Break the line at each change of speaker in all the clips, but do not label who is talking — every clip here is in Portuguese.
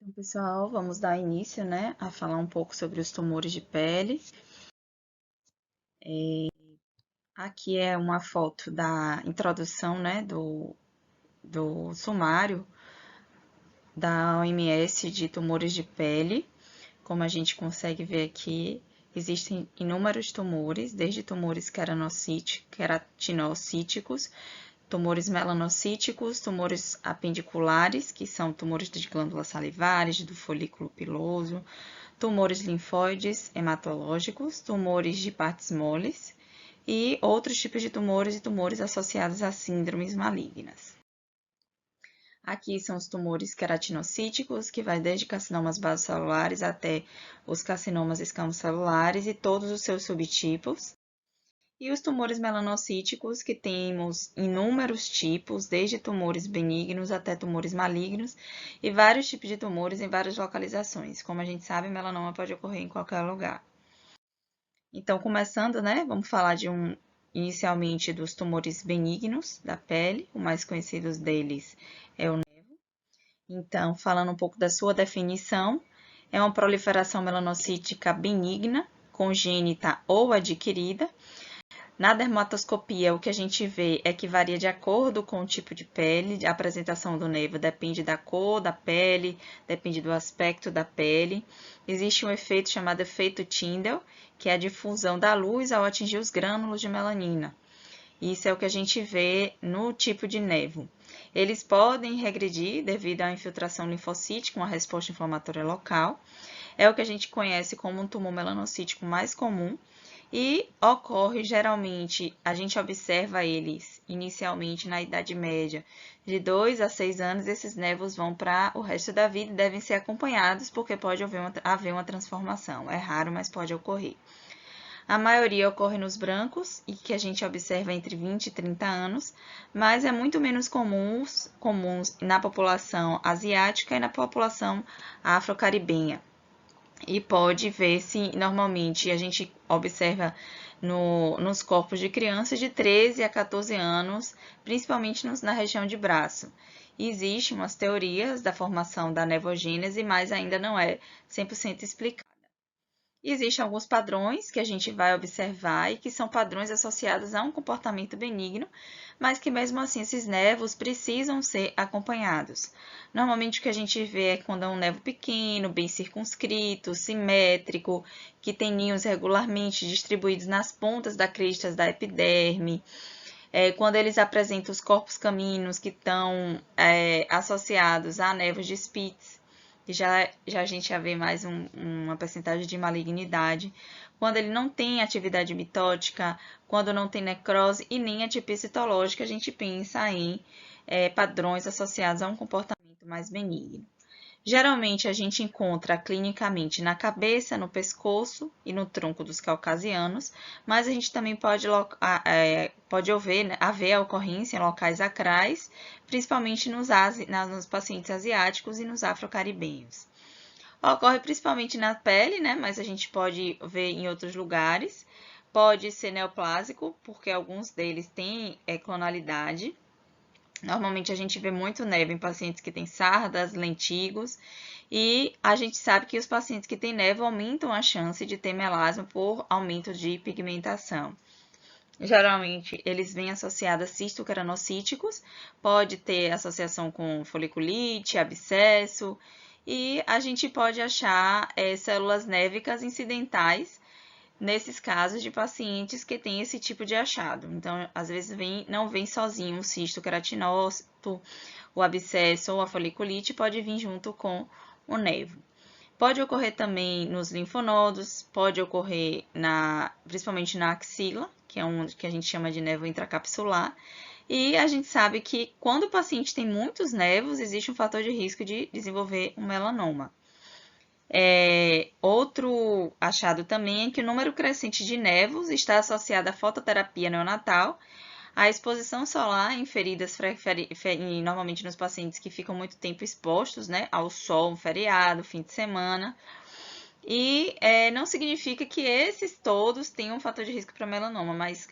Então, pessoal, vamos dar início, né, a falar um pouco sobre os tumores de pele. Aqui é uma foto da introdução, né, do sumário da OMS de tumores de pele. Como a gente consegue ver aqui, existem inúmeros tumores, desde tumores queratinocíticos, tumores melanocíticos, tumores apendiculares, que são tumores de glândulas salivares, do folículo piloso, tumores linfóides hematológicos, tumores de partes moles e outros tipos de tumores e tumores associados a síndromes malignas. Aqui são os tumores queratinocíticos, que vai desde carcinomas basocelulares até os carcinomas escamocelulares e todos os seus subtipos. E os tumores melanocíticos, que temos inúmeros tipos, desde tumores benignos até tumores malignos, e vários tipos de tumores em várias localizações. Como a gente sabe, melanoma pode ocorrer em qualquer lugar. Então, começando, né, vamos falar inicialmente dos tumores benignos da pele. O mais conhecido deles é o nevo. Então, falando um pouco da sua definição, é uma proliferação melanocítica benigna, congênita ou adquirida. Na dermatoscopia, o que a gente vê é que varia de acordo com o tipo de pele. A apresentação do nevo depende da cor da pele, depende do aspecto da pele. Existe um efeito chamado efeito Tyndall, que é a difusão da luz ao atingir os grânulos de melanina. Isso é o que a gente vê no tipo de nevo. Eles podem regredir devido à infiltração linfocítica, uma resposta inflamatória local. É o que a gente conhece como um tumor melanocítico mais comum e ocorre geralmente, a gente observa eles inicialmente na Idade Média, de 2 a 6 anos, esses nevos vão para o resto da vida e devem ser acompanhados porque pode haver uma transformação. É raro, mas pode ocorrer. A maioria ocorre nos brancos, e que a gente observa entre 20 e 30 anos, mas é muito menos comuns na população asiática e na população afro-caribenha. E pode ver-se, normalmente, a gente observa nos corpos de crianças de 13 a 14 anos, principalmente na região de braço. Existem umas teorias da formação da nevogênese, mas ainda não é 100% explicado. Existem alguns padrões que a gente vai observar e que são padrões associados a um comportamento benigno, mas que mesmo assim esses nevos precisam ser acompanhados. Normalmente o que a gente vê é quando é um nevo pequeno, bem circunscrito, simétrico, que tem ninhos regularmente distribuídos nas pontas das cristas da epiderme. Quando eles apresentam os corpos caminos que estão associados a nevos de Spitz, que já a gente já vê mais uma percentagem de malignidade. Quando ele não tem atividade mitótica, quando não tem necrose e nem atipia citológica, a gente pensa em padrões associados a um comportamento mais benigno. Geralmente a gente encontra clinicamente na cabeça, no pescoço e no tronco dos caucasianos, mas a gente também pode haver a ocorrência em locais acrais, principalmente nos pacientes asiáticos e nos afro-caribenhos. Ocorre principalmente na pele, né? Mas a gente pode ver em outros lugares. Pode ser neoplásico, porque alguns deles têm clonalidade. Normalmente a gente vê muito nevo em pacientes que têm sardas, lentigos, e a gente sabe que os pacientes que têm nevo aumentam a chance de ter melasma por aumento de pigmentação. Geralmente, eles vêm associados a cistoqueranocíticos, pode ter associação com foliculite, abscesso, e a gente pode achar células névicas incidentais nesses casos de pacientes que têm esse tipo de achado. Então, às vezes não vem sozinho o cisto queratinócito, o abscesso ou a foliculite, pode vir junto com o nevo. Pode ocorrer também nos linfonodos, pode ocorrer principalmente na axila, que é um que a gente chama de nevo intracapsular. E a gente sabe que quando o paciente tem muitos nevos, existe um fator de risco de desenvolver um melanoma. Outro achado também é que o número crescente de nevos está associado à fototerapia neonatal, à exposição solar em feridas, normalmente nos pacientes que ficam muito tempo expostos, né, ao sol, um feriado, fim de semana. E não significa que esses todos tenham um fator de risco para melanoma, mas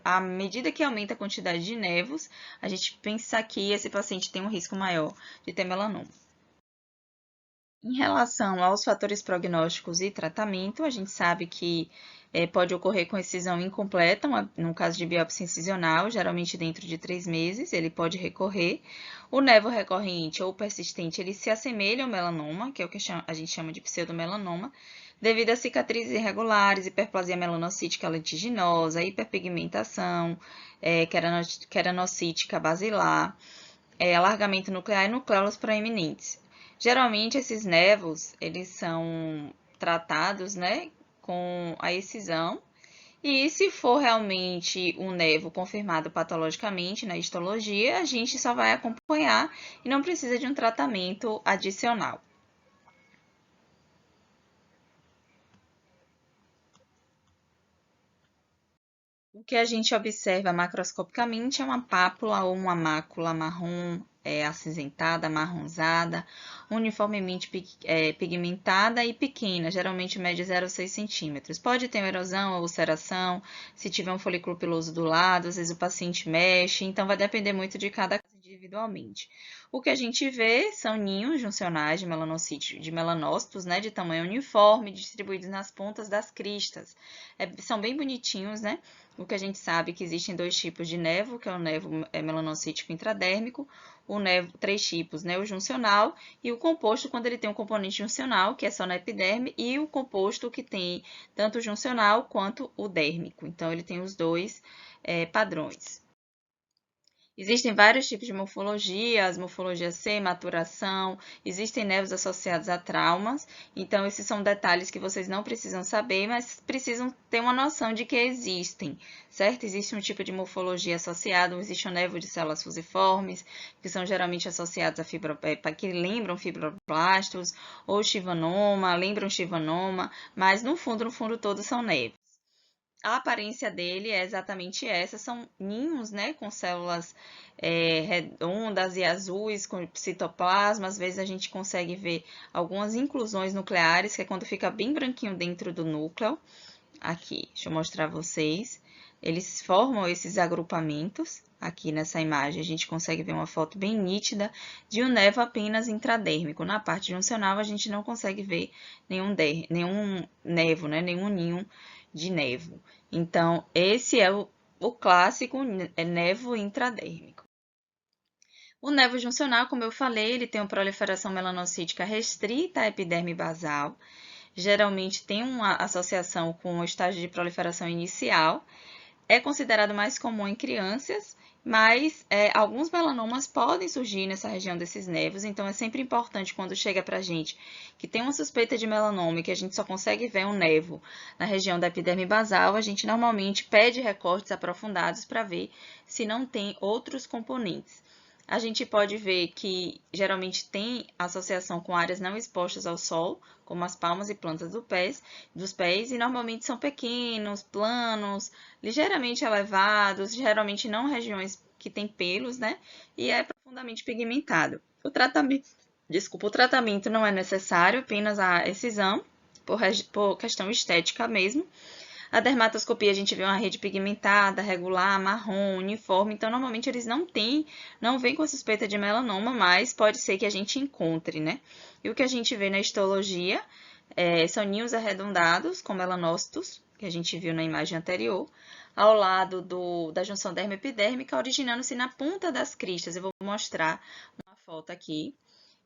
à medida que aumenta a quantidade de nevos, a gente pensa que esse paciente tem um risco maior de ter melanoma. Em relação aos fatores prognósticos e tratamento, a gente sabe que pode ocorrer com excisão incompleta, no caso de biópsia incisional, geralmente dentro de 3 meses, ele pode recorrer. O nevo recorrente ou persistente, ele se assemelha ao melanoma, que é o que a gente chama de pseudomelanoma, devido a cicatrizes irregulares, hiperplasia melanocítica lentiginosa, hiperpigmentação, queranocítica basilar, alargamento nuclear e nucléolas proeminentes. Geralmente, esses nevos, eles são tratados, né, com a excisão. E se for realmente um nevo confirmado patologicamente na histologia, a gente só vai acompanhar e não precisa de um tratamento adicional. O que a gente observa macroscopicamente é uma pápula ou uma mácula marrom acinzentada, amarronzada, uniformemente pigmentada e pequena, geralmente mede 0,6 centímetros. Pode ter uma erosão ou ulceração, se tiver um folículo piloso do lado, às vezes o paciente mexe, então vai depender muito de cada caso individualmente. O que a gente vê são ninhos juncionais de melanócitos, né, de tamanho uniforme, distribuídos nas pontas das cristas. São bem bonitinhos, né? O que a gente sabe é que existem 2 tipos de nevo, que é o nevo melanocítico intradérmico, o nevo, 3 tipos, né? O juncional e o composto, quando ele tem um componente juncional, que é só na epiderme, e o composto que tem tanto o juncional quanto o dérmico. Então, ele tem os dois padrões. Existem vários tipos de morfologia, as morfologias C, maturação, existem nevos associados a traumas, então esses são detalhes que vocês não precisam saber, mas precisam ter uma noção de que existem, certo? Existe um tipo de morfologia associado, existe um nevo de células fusiformes, que são geralmente associados a que lembram fibroblastos, ou chivanoma, lembram chivanoma, mas no fundo todos são nevos. A aparência dele é exatamente essa, são ninhos, né, com células redondas e azuis, com citoplasma. Às vezes a gente consegue ver algumas inclusões nucleares, que é quando fica bem branquinho dentro do núcleo. Aqui, deixa eu mostrar a vocês. Eles formam esses agrupamentos. Aqui nessa imagem a gente consegue ver uma foto bem nítida de um nevo apenas intradérmico. Na parte juncional a gente não consegue ver nenhum nevo, né? Nenhum ninho de nevo. Então, esse é o clássico nevo intradérmico. O nevo juncional, como eu falei, ele tem uma proliferação melanocítica restrita à epiderme basal. Geralmente tem uma associação com o estágio de proliferação inicial. É considerado mais comum em crianças, mas alguns melanomas podem surgir nessa região desses nevos, então é sempre importante quando chega para a gente que tem uma suspeita de melanoma e que a gente só consegue ver um nevo na região da epiderme basal, a gente normalmente pede recortes aprofundados para ver se não tem outros componentes. A gente pode ver que geralmente tem associação com áreas não expostas ao sol, como as palmas e plantas dos pés, e normalmente são pequenos, planos, ligeiramente elevados, geralmente não regiões que têm pelos, né? E é profundamente pigmentado. O tratamento não é necessário, apenas a excisão, por questão estética mesmo. A dermatoscopia a gente vê uma rede pigmentada, regular, marrom, uniforme, então normalmente eles não vêm com suspeita de melanoma, mas pode ser que a gente encontre, né? E o que a gente vê na histologia são ninhos arredondados com melanócitos, que a gente viu na imagem anterior, ao lado da junção dermo-epidérmica, originando-se na ponta das cristas. Eu vou mostrar uma foto aqui.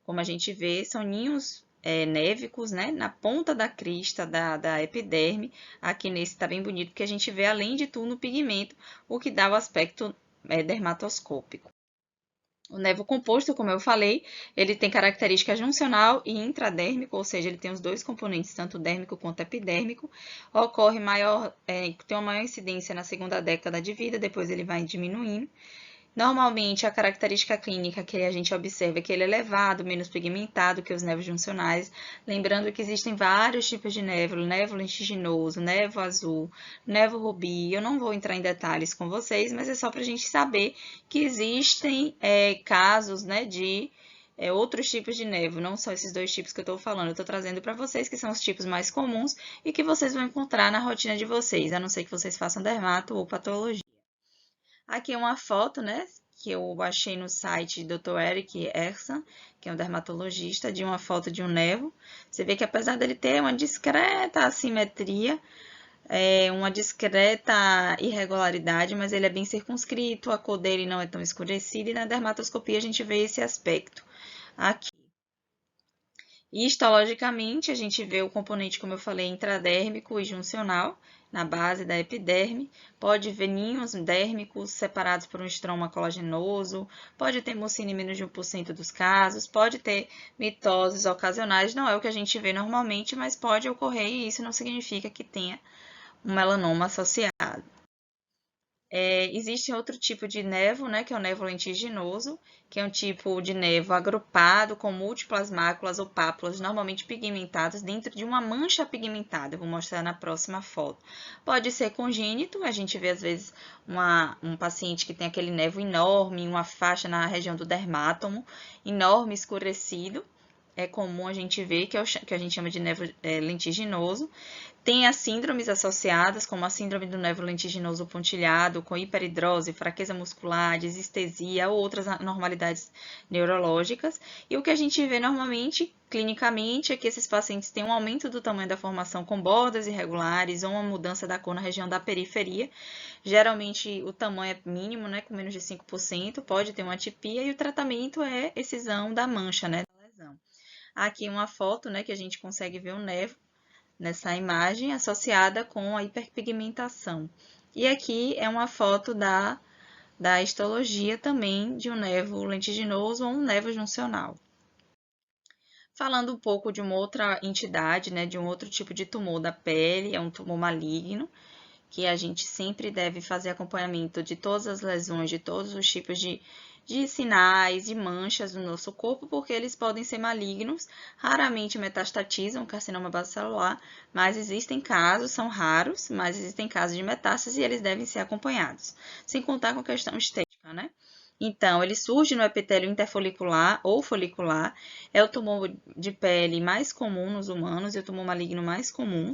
Como a gente vê, são ninhos névicos, né, na ponta da crista da epiderme. Aqui nesse tá bem bonito, porque a gente vê, além de tudo, no pigmento, o que dá o aspecto dermatoscópico. O nevo composto, como eu falei, ele tem característica juncional e intradérmico, ou seja, ele tem os dois componentes, tanto dérmico quanto epidérmico. Ocorre tem uma maior incidência na segunda década de vida, depois ele vai diminuindo. Normalmente, a característica clínica que a gente observa é que ele é elevado, menos pigmentado que os nevos juncionais. Lembrando que existem vários tipos de nevo lentiginoso, nevo azul, nevo rubi. Eu não vou entrar em detalhes com vocês, mas é só para a gente saber que existem casos, né, de outros tipos de nevo, não só esses 2 tipos que eu estou falando. Eu estou trazendo para vocês que são os tipos mais comuns e que vocês vão encontrar na rotina de vocês, a não ser que vocês façam dermato ou patologia. Aqui é uma foto, né, que eu achei no site Dr. Eric Ersan, que é um dermatologista, de uma foto de um nevo. Você vê que apesar dele ter uma discreta assimetria, uma discreta irregularidade, mas ele é bem circunscrito, a cor dele não é tão escurecida, e na dermatoscopia a gente vê esse aspecto aqui. Histologicamente, a gente vê o componente, como eu falei, intradérmico e juncional, na base da epiderme, pode ver ninhos dérmicos separados por um estroma colagenoso, pode ter mucina em menos de 1% dos casos, pode ter mitoses ocasionais, não é o que a gente vê normalmente, mas pode ocorrer e isso não significa que tenha um melanoma associado. Existe outro tipo de nevo, né, que é o nevo lentiginoso, que é um tipo de nevo agrupado com múltiplas máculas ou pápulas, normalmente pigmentadas dentro de uma mancha pigmentada. Eu vou mostrar na próxima foto. Pode ser congênito, a gente vê às vezes um paciente que tem aquele nevo enorme, uma faixa na região do dermátomo, enorme, escurecido. É comum a gente ver, que a gente chama de nevo lentiginoso. Tem as síndromes associadas, como a síndrome do nevo lentiginoso pontilhado, com hiperidrose, fraqueza muscular, disestesia ou outras anormalidades neurológicas. E o que a gente vê normalmente, clinicamente, é que esses pacientes têm um aumento do tamanho da formação com bordas irregulares ou uma mudança da cor na região da periferia. Geralmente o tamanho é mínimo, né, com menos de 5%, pode ter uma atipia e o tratamento é excisão da mancha, né, da lesão. Aqui uma foto, né, que a gente consegue ver o nevo nessa imagem associada com a hiperpigmentação. E aqui é uma foto da histologia também de um nevo lentiginoso ou um nevo juncional. Falando um pouco de uma outra entidade, né, de um outro tipo de tumor da pele, é um tumor maligno, que a gente sempre deve fazer acompanhamento de todas as lesões, de todos os tipos de sinais e manchas no nosso corpo, porque eles podem ser malignos, raramente metastatizam carcinoma basocelular, mas existem casos, são raros, mas existem casos de metástase e eles devem ser acompanhados, sem contar com a questão estética, né? Então, ele surge no epitélio interfolicular ou folicular, é o tumor de pele mais comum nos humanos e o tumor maligno mais comum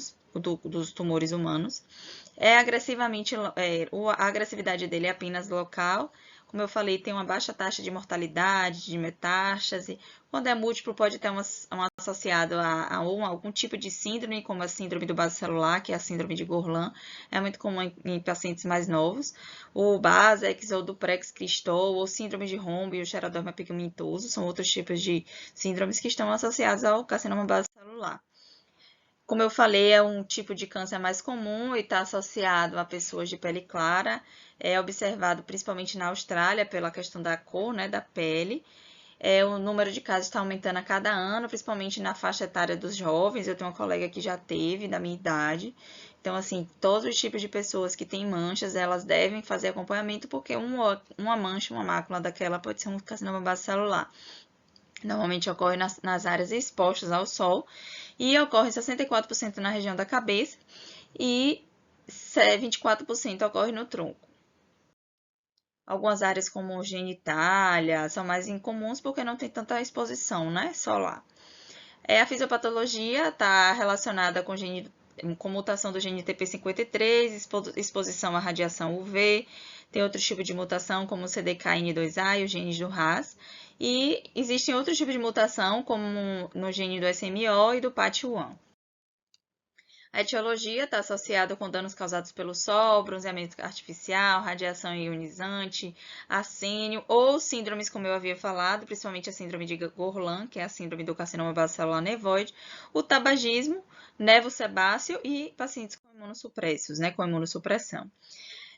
dos tumores humanos. A agressividade dele é apenas local. Como eu falei, tem uma baixa taxa de mortalidade, de metástase. Quando é múltiplo, pode ter um associado a algum tipo de síndrome, como a síndrome do vaso celular, que é a síndrome de Gorlin. É muito comum em pacientes mais novos. O Basex ou duplex cristol, ou síndrome de rombo e o xeroderma pigmentoso, são outros tipos de síndromes que estão associados ao carcinoma basocelular. Como eu falei, é um tipo de câncer mais comum e está associado a pessoas de pele clara. É observado principalmente na Austrália pela questão da cor, né, da pele. O número de casos está aumentando a cada ano, principalmente na faixa etária dos jovens. Eu tenho uma colega que já teve, da minha idade. Então, assim, todos os tipos de pessoas que têm manchas, elas devem fazer acompanhamento, porque uma mancha, uma mácula daquela pode ser um carcinoma basocelular. Normalmente ocorre nas áreas expostas ao sol e ocorre 64% na região da cabeça e 24% ocorre no tronco. Algumas áreas como genitália são mais incomuns porque não tem tanta exposição, né, solar. A fisiopatologia está relacionada com mutação do gene TP53, exposição à radiação UV, tem outro tipo de mutação como o CDKN2A e os genes do RAS, e existem outros tipos de mutação como no gene do SMO e do PAT1. A etiologia está associada com danos causados pelo sol, bronzeamento artificial, radiação ionizante, arsênio ou síndromes, como eu havia falado, principalmente a síndrome de Gorlin, que é a síndrome do carcinoma basocelular nevoide, o tabagismo, nevo sebáceo e pacientes com imunossupressos, né, com imunossupressão.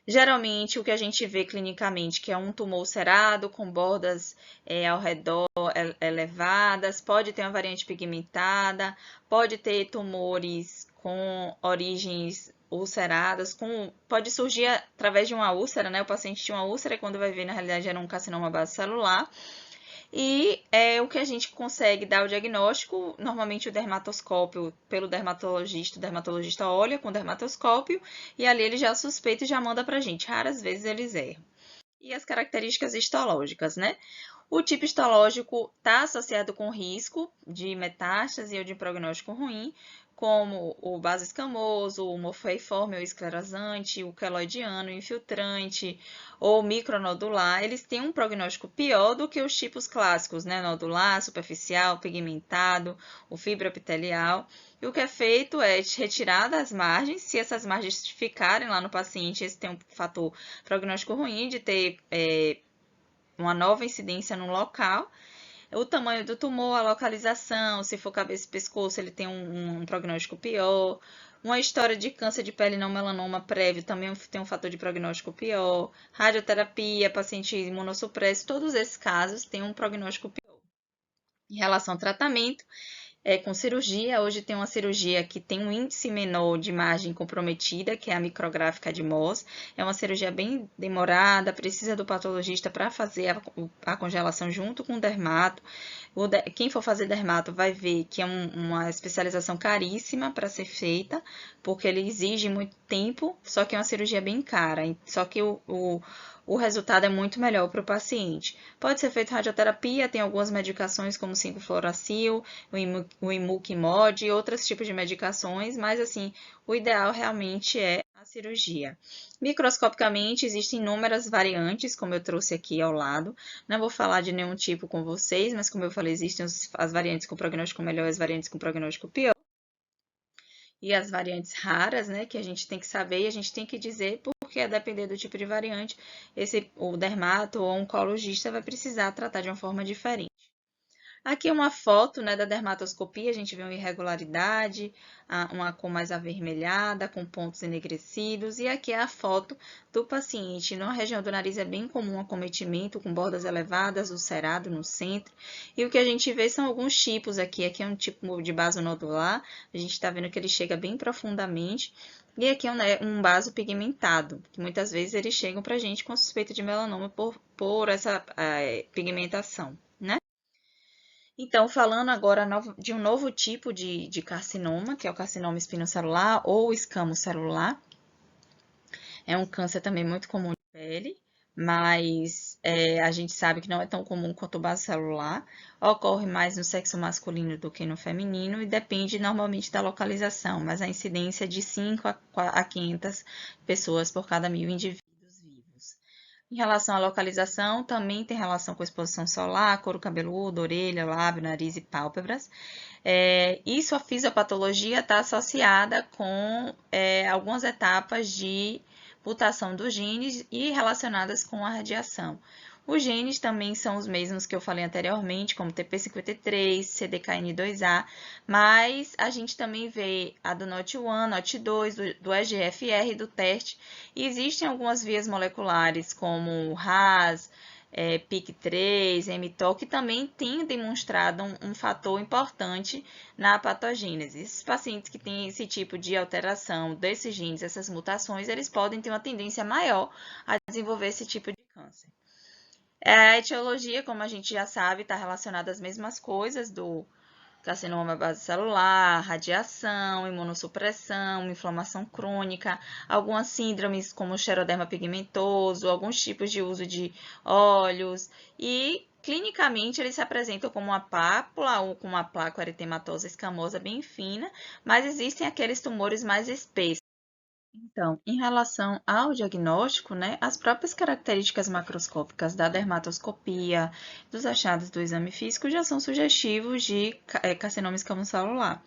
Geralmente, o que a gente vê clinicamente, que é um tumor ulcerado, com bordas ao redor elevadas, pode ter uma variante pigmentada, pode ter tumores com origens ulceradas, pode surgir através de uma úlcera, né? O paciente tinha uma úlcera e quando vai ver, na realidade, era um carcinoma basocelular. E o que a gente consegue dar o diagnóstico, normalmente o dermatoscópio, pelo dermatologista, o dermatologista olha com o dermatoscópio e ali ele já suspeita e já manda pra gente. Raras vezes eles erram. E as características histológicas, né? O tipo histológico está associado com risco de metástase ou de prognóstico ruim, como o vaso escamoso, o morfeiforme ou esclerosante, o queloidiano, o infiltrante ou micronodular. Eles têm um prognóstico pior do que os tipos clássicos, né? Nodular, superficial, pigmentado, o fibroepitelial. E o que é feito é retirar das margens. Se essas margens ficarem lá no paciente, esse tem um fator prognóstico ruim de ter uma nova incidência no local. O tamanho do tumor, a localização, se for cabeça e pescoço, ele tem um prognóstico pior. Uma história de câncer de pele não melanoma prévio também tem um fator de prognóstico pior. Radioterapia, paciente imunossupresso, todos esses casos têm um prognóstico pior. Em relação ao tratamento, com cirurgia, hoje tem uma cirurgia que tem um índice menor de margem comprometida, que é a micrográfica de Mohs. É uma cirurgia bem demorada, precisa do patologista para fazer a congelação junto com o dermato. Quem for fazer dermato vai ver que é uma especialização caríssima para ser feita, porque ele exige muito tempo, só que é uma cirurgia bem cara. Só que o resultado é muito melhor para o paciente. Pode ser feito radioterapia, tem algumas medicações como 5-fluoracil, o Imuquimod e outros tipos de medicações, mas assim, o ideal realmente é a cirurgia. Microscopicamente, existem inúmeras variantes, como eu trouxe aqui ao lado. Não vou falar de nenhum tipo com vocês, mas como eu falei, existem as variantes com prognóstico melhor e as variantes com prognóstico pior. E as variantes raras, né, que a gente tem que saber e a gente tem que dizer, porque a depender do tipo de variante, o dermato ou oncologista vai precisar tratar de uma forma diferente. Aqui é uma foto, né, da dermatoscopia, a gente vê uma irregularidade, uma cor mais avermelhada, com pontos enegrecidos, e aqui é a foto do paciente. Na região do nariz é bem comum acometimento, com bordas elevadas, ulcerado no centro, e o que a gente vê são alguns tipos aqui é um tipo de baso nodular, a gente está vendo que ele chega bem profundamente, e aqui é um baso pigmentado, que muitas vezes eles chegam para a gente com suspeita de melanoma por essa pigmentação, né? Então, falando agora de um novo tipo de carcinoma, que é o carcinoma espinocelular ou escamocelular. É um câncer também muito comum de pele, mas a gente sabe que não é tão comum quanto o basocelular. Ocorre mais no sexo masculino do que no feminino e depende normalmente da localização, mas a incidência é de 5 a 500 pessoas por cada 1.000 indivíduos. Em relação à localização, também tem relação com exposição solar, couro cabeludo, orelha, lábio, nariz e pálpebras. Isso, a fisiopatologia está associada com algumas etapas de mutação dos genes e relacionadas com a radiação. Os genes também são os mesmos que eu falei anteriormente, como TP53, CDKN2A, mas a gente também vê a do NOT1, NOT2, do EGFR, do TERT, e existem algumas vias moleculares, como o RAS, PIK3, mTOR, que também têm demonstrado um fator importante na patogênese. Esses pacientes que têm esse tipo de alteração desses genes, essas mutações, eles podem ter uma tendência maior a desenvolver esse tipo de câncer. A etiologia, como a gente já sabe, está relacionada às mesmas coisas do carcinoma basocelular, radiação, imunossupressão, inflamação crônica, algumas síndromes como xeroderma pigmentoso, alguns tipos de uso de óleos e clinicamente eles se apresentam como uma pápula ou com uma placa eritematosa escamosa bem fina, mas existem aqueles tumores mais espessos. Então, em relação ao diagnóstico, né, as próprias características macroscópicas da dermatoscopia, dos achados do exame físico já são sugestivos de carcinoma escamocelular.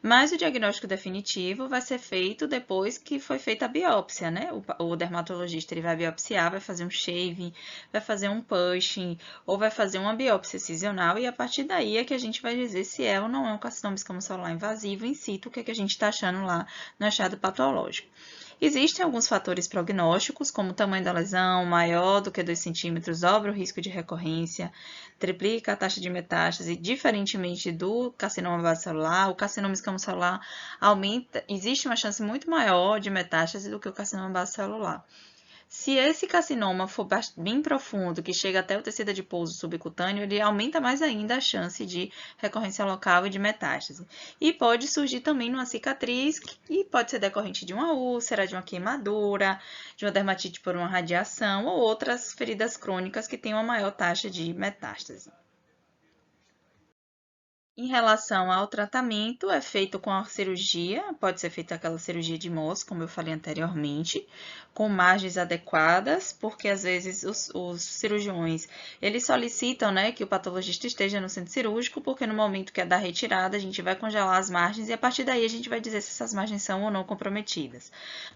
Mas o diagnóstico definitivo vai ser feito depois que foi feita a biópsia, né? O dermatologista ele vai biopsiar, vai fazer um shaving, vai fazer um pushing, ou vai fazer uma biópsia excisional, e a partir daí é que a gente vai dizer se é ou não é um carcinoma escamocelular invasivo in situ, o que é que a gente está achando lá no achado patológico. Existem alguns fatores prognósticos, como o tamanho da lesão maior do que 2 centímetros, dobra o risco de recorrência, triplica a taxa de metástase, diferentemente do carcinoma basocelular, o carcinoma escamocelular aumenta, existe uma chance muito maior de metástase do que o carcinoma basocelular. Se esse carcinoma for bem profundo, que chega até o tecido adiposo subcutâneo, ele aumenta mais ainda a chance de recorrência local e de metástase. E pode surgir também numa cicatriz, e pode ser decorrente de uma úlcera, de uma queimadura, de uma dermatite por uma radiação ou outras feridas crônicas que têm uma maior taxa de metástase. Em relação ao tratamento, é feito com a cirurgia, pode ser feita aquela cirurgia de Mohs, como eu falei anteriormente, com margens adequadas, porque às vezes os cirurgiões, eles solicitam, né, que o patologista esteja no centro cirúrgico, porque no momento que é da retirada, a gente vai congelar as margens e a partir daí a gente vai dizer se essas margens são ou não comprometidas.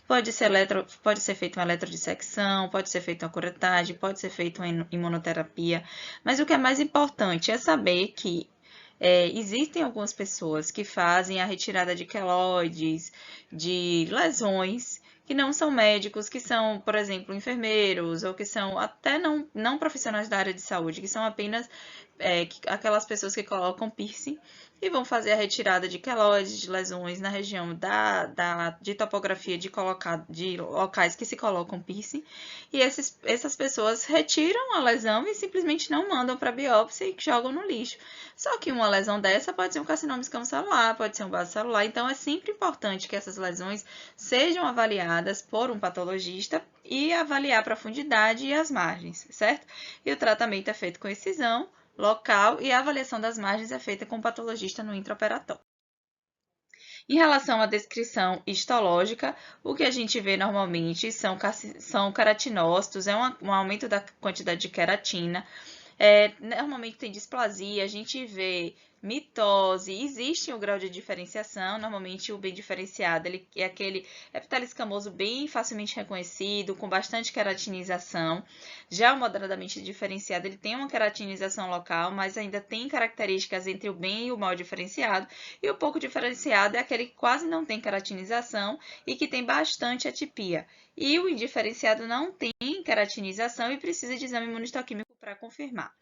Pode ser feita uma eletrodissecção, pode ser feita uma curetagem, pode ser feita uma imunoterapia, mas o que é mais importante é saber que existem algumas pessoas que fazem a retirada de queloides, de lesões, que não são médicos, que são, por exemplo, enfermeiros, ou que são até não profissionais da área de saúde, que são apenas aquelas pessoas que colocam piercing e vão fazer a retirada de queloides, de lesões na região de topografia de locais que se colocam piercing. E essas pessoas retiram a lesão e simplesmente não mandam para biópsia e jogam no lixo. Só que uma lesão dessa pode ser um carcinoma escamocelular, pode ser um vaso celular, então é sempre importante que essas lesões sejam avaliadas por um patologista e avaliar a profundidade e as margens, certo? E o tratamento é feito com excisão local e a avaliação das margens é feita com o patologista no intraoperatório. Em relação à descrição histológica, o que a gente vê normalmente são queratinócitos, é um aumento da quantidade de queratina. Normalmente tem displasia, a gente vê mitose, existe um grau de diferenciação, normalmente o bem diferenciado ele é aquele epitélio escamoso bem facilmente reconhecido, com bastante queratinização. Já o moderadamente diferenciado, ele tem uma queratinização local, mas ainda tem características entre o bem e o mal diferenciado, e o pouco diferenciado é aquele que quase não tem queratinização e que tem bastante atipia. E o indiferenciado não tem queratinização e precisa de exame imunistoquímico para confirmar.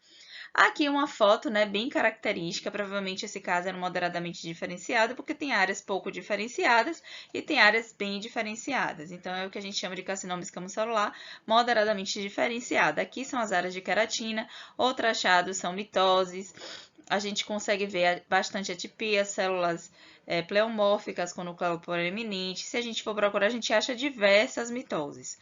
Aqui uma foto, né, bem característica, provavelmente esse caso era moderadamente diferenciado, porque tem áreas pouco diferenciadas e tem áreas bem diferenciadas. Então, é o que a gente chama de carcinoma escamocelular moderadamente diferenciado. Aqui são as áreas de queratina, outros achados são mitoses, a gente consegue ver bastante atipia, células pleomórficas com núcleo proeminente. Se a gente for procurar, a gente acha diversas mitoses.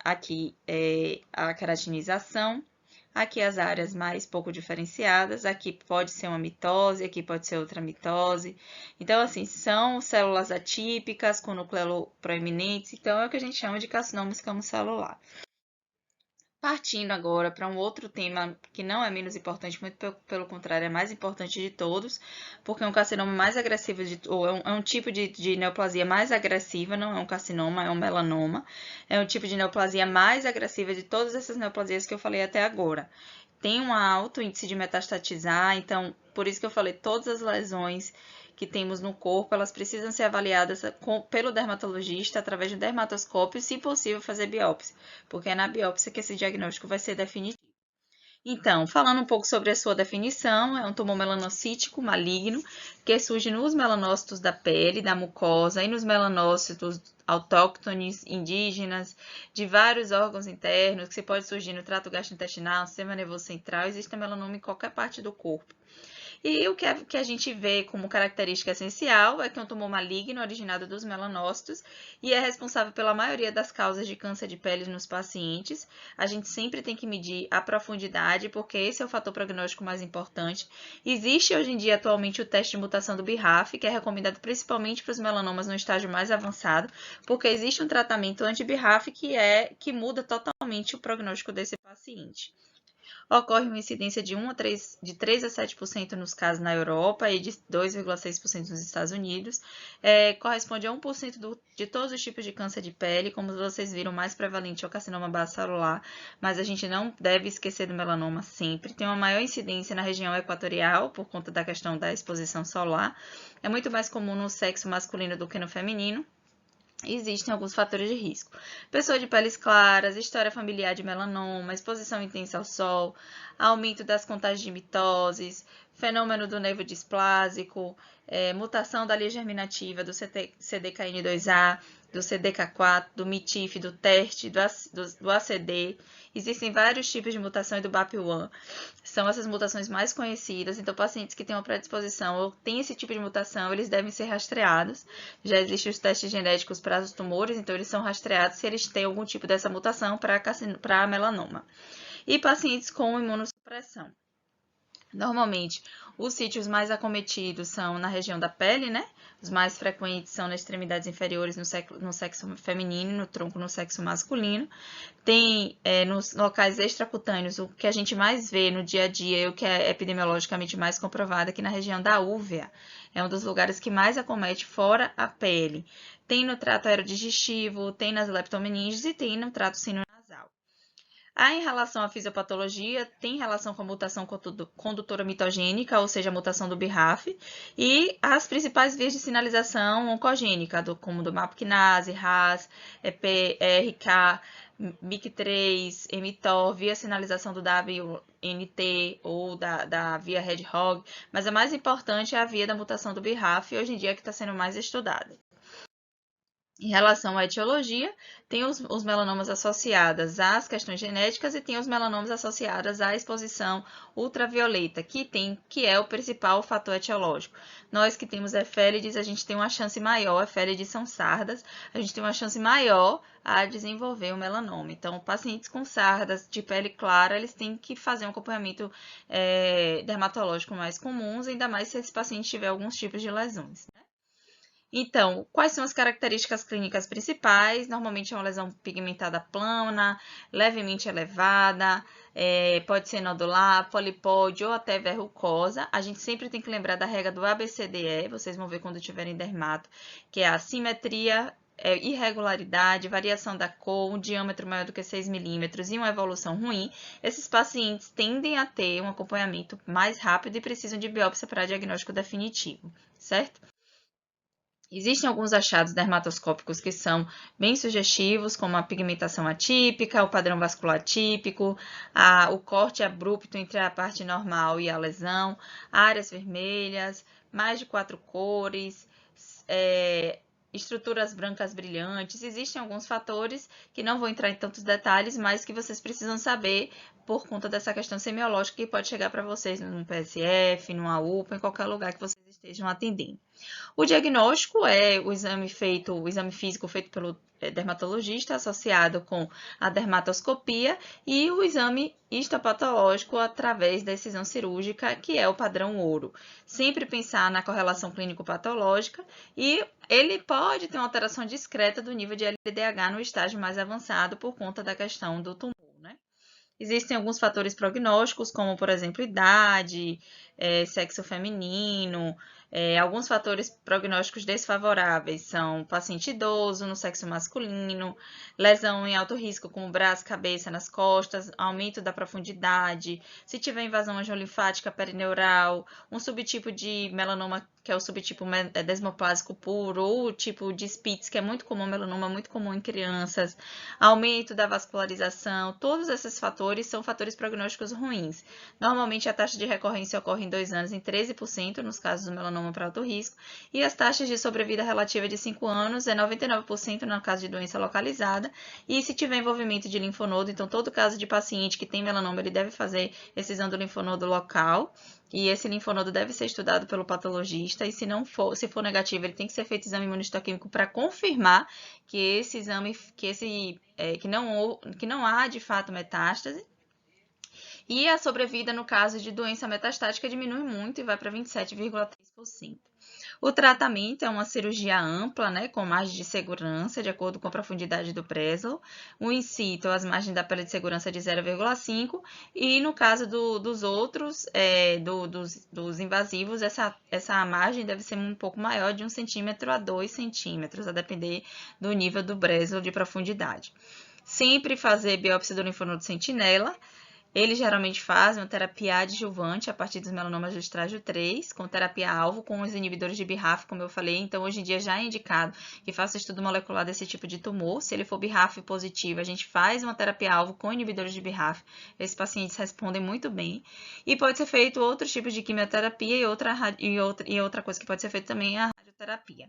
Aqui é a queratinização. Aqui as áreas mais pouco diferenciadas, aqui pode ser uma mitose, aqui pode ser outra mitose. Então, assim, são células atípicas com núcleo proeminentes, então é o que a gente chama de carcinoma escamocelular. Partindo agora para um outro tema que não é menos importante, muito pelo contrário, é mais importante de todos, porque é um carcinoma mais agressivo, ou é um tipo de neoplasia mais agressiva, não é um carcinoma, é um melanoma. É um tipo de neoplasia mais agressiva de todas essas neoplasias que eu falei até agora. Tem um alto índice de metastatizar, então, por isso que eu falei, todas as lesões que temos no corpo, elas precisam ser avaliadas pelo dermatologista através de um dermatoscópio, se possível fazer biópsia, porque é na biópsia que esse diagnóstico vai ser definitivo. Então, falando um pouco sobre a sua definição, é um tumor melanocítico maligno que surge nos melanócitos da pele, da mucosa e nos melanócitos autóctones, indígenas, de vários órgãos internos, que se pode surgir no trato gastrointestinal, sistema nervoso central, existe melanoma em qualquer parte do corpo. E o que a gente vê como característica essencial é que é um tumor maligno originado dos melanócitos e é responsável pela maioria das causas de câncer de pele nos pacientes. A gente sempre tem que medir a profundidade, porque esse é o fator prognóstico mais importante. Existe hoje em dia atualmente o teste de mutação do BRAF, que é recomendado principalmente para os melanomas no estágio mais avançado, porque existe um tratamento anti-BRAF que muda totalmente o prognóstico desse paciente. Ocorre uma incidência de 3 a 7% nos casos na Europa e de 2,6% nos Estados Unidos. Corresponde a 1% de todos os tipos de câncer de pele. Como vocês viram, mais prevalente é o carcinoma basocelular, mas a gente não deve esquecer do melanoma sempre. Tem uma maior incidência na região equatorial, por conta da questão da exposição solar. É muito mais comum no sexo masculino do que no feminino. Existem alguns fatores de risco. Pessoa de peles claras, história familiar de melanoma, exposição intensa ao sol, aumento das contagens de mitoses, fenômeno do nervo displásico, mutação da linha germinativa do CDKN2A, do CDK4, do MITIF, do TERT, do ACD. Existem vários tipos de mutação e do BAP1. São essas mutações mais conhecidas. Então, pacientes que têm uma predisposição ou têm esse tipo de mutação, eles devem ser rastreados. Já existem os testes genéticos para os tumores, então eles são rastreados se eles têm algum tipo dessa mutação para melanoma. E pacientes com imunossupressão. Normalmente, os sítios mais acometidos são na região da pele, né? Os mais frequentes são nas extremidades inferiores no sexo feminino e no tronco no sexo masculino. Tem nos locais extracutâneos o que a gente mais vê no dia a dia e o que é epidemiologicamente mais comprovado aqui na região da úvea. É um dos lugares que mais acomete fora a pele. Tem no trato aerodigestivo, tem nas leptomeninges e tem no trato sinonasal. Em relação à fisiopatologia, tem relação com a mutação condutora mitogênica, ou seja, a mutação do BRAF, e as principais vias de sinalização oncogênica, como do MAP-kinase, RAS, PRK, MYC3, mTOR, via sinalização do WNT ou da via Hedgehog, mas a mais importante é a via da mutação do BRAF, hoje em dia que está sendo mais estudada. Em relação à etiologia, tem os melanomas associados às questões genéticas e tem os melanomas associados à exposição ultravioleta, que é o principal fator etiológico. Nós que temos efélides, a gente tem uma chance maior, efélides são sardas, a gente tem uma chance maior a desenvolver o melanoma. Então, pacientes com sardas de pele clara, eles têm que fazer um acompanhamento dermatológico mais comum, ainda mais se esse paciente tiver alguns tipos de lesões. Então, quais são as características clínicas principais? Normalmente é uma lesão pigmentada plana, levemente elevada, pode ser nodular, polipóide ou até verrucosa. A gente sempre tem que lembrar da regra do ABCDE, vocês vão ver quando tiverem dermato, que é a assimetria, irregularidade, variação da cor, um diâmetro maior do que 6 milímetros e uma evolução ruim. Esses pacientes tendem a ter um acompanhamento mais rápido e precisam de biópsia para diagnóstico definitivo, certo? Existem alguns achados dermatoscópicos que são bem sugestivos, como a pigmentação atípica, o padrão vascular atípico, o corte abrupto entre a parte normal e a lesão, áreas vermelhas, mais de 4 cores, estruturas brancas brilhantes. Existem alguns fatores que não vou entrar em tantos detalhes, mas que vocês precisam saber por conta dessa questão semiológica que pode chegar para vocês num PSF, numa UPA, em qualquer lugar que vocês estejam atendendo. O diagnóstico é o exame físico feito pelo dermatologista, associado com a dermatoscopia, e o exame histopatológico através da excisão cirúrgica, que é o padrão ouro. Sempre pensar na correlação clínico-patológica, e ele pode ter uma alteração discreta do nível de LDH no estágio mais avançado por conta da questão do tumor, né? Existem alguns fatores prognósticos, como, por exemplo, idade, sexo feminino. Alguns fatores prognósticos desfavoráveis são paciente idoso no sexo masculino, lesão em alto risco, como braço, cabeça, nas costas, aumento da profundidade, se tiver invasão angiolinfática perineural, um subtipo de melanoma, que é o subtipo desmoplásico puro, ou o tipo de Spitz, que é muito comum, melanoma muito comum em crianças, aumento da vascularização. Todos esses fatores são fatores prognósticos ruins. Normalmente a taxa de recorrência ocorre em 2 anos em 13% nos casos do melanoma para alto risco, e as taxas de sobrevida relativa de 5 anos é 99% no caso de doença localizada, e se tiver envolvimento de linfonodo, então todo caso de paciente que tem melanoma, ele deve fazer excisão do linfonodo local, e esse linfonodo deve ser estudado pelo patologista, e se for negativo, ele tem que ser feito exame imunistoquímico para confirmar que esse exame, que não há de fato metástase. E a sobrevida no caso de doença metastática diminui muito e vai para 27,3%. O tratamento é uma cirurgia ampla, né, com margem de segurança, de acordo com a profundidade do Breslow. O in situ, as margens da pele de segurança de 0,5. E no caso dos outros, dos invasivos, essa margem deve ser um pouco maior, de 1 centímetro a 2 centímetros, a depender do nível do Breslow de profundidade. Sempre fazer biópsia do linfonodo sentinela. Eles geralmente fazem uma terapia adjuvante a partir dos melanomas do estágio 3, com terapia-alvo com os inibidores de BRAF, como eu falei. Então, hoje em dia já é indicado que faça estudo molecular desse tipo de tumor. Se ele for BRAF positivo, a gente faz uma terapia-alvo com inibidores de BRAF. Esses pacientes respondem muito bem. E pode ser feito outros tipos de quimioterapia e outra coisa que pode ser feita também é a radioterapia.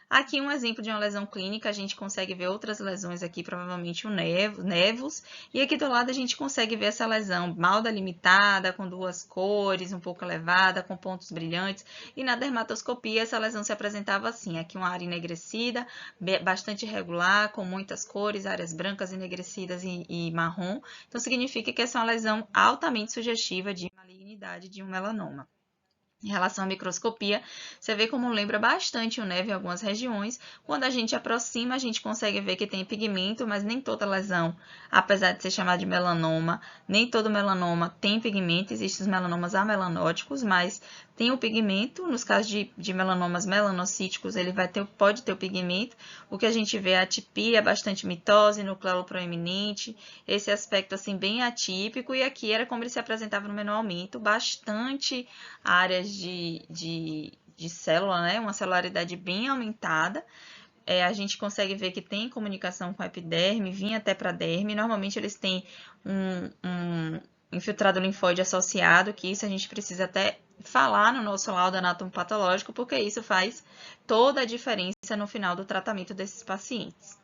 Aqui um exemplo de uma lesão clínica, a gente consegue ver outras lesões aqui, provavelmente o nevus, e aqui do lado a gente consegue ver essa lesão mal delimitada, com duas cores, um pouco elevada, com pontos brilhantes, e na dermatoscopia essa lesão se apresentava assim, aqui uma área enegrecida, bastante irregular, com muitas cores, áreas brancas enegrecidas e marrom, então significa que essa é uma lesão altamente sugestiva de malignidade de um melanoma. Em relação à microscopia, você vê como lembra bastante o neve em algumas regiões. Quando a gente aproxima, a gente consegue ver que tem pigmento, mas nem toda lesão, apesar de ser chamada de melanoma, nem todo melanoma tem pigmento. Existem os melanomas amelanóticos, mas tem o pigmento. Nos casos de melanomas melanocíticos, ele pode ter o pigmento. O que a gente vê é atipia, bastante mitose, nucleolo proeminente, esse aspecto assim bem atípico. E aqui era como ele se apresentava no menor aumento, bastante áreas de célula, né? Uma celularidade bem aumentada. A gente consegue ver que tem comunicação com a epiderme, vinha até para a derme. Normalmente eles têm um infiltrado linfóide associado, que isso a gente precisa até falar no nosso laudo anatomopatológico, porque isso faz toda a diferença no final do tratamento desses pacientes.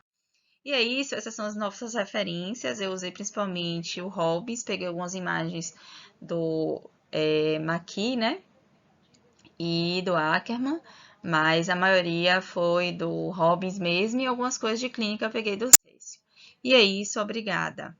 E é isso, essas são as nossas referências. Eu usei principalmente o Robbins, peguei algumas imagens do Maqui, né? E do Ackerman, mas a maioria foi do Robbins mesmo e algumas coisas de clínica eu peguei do Cécio. E é isso, obrigada.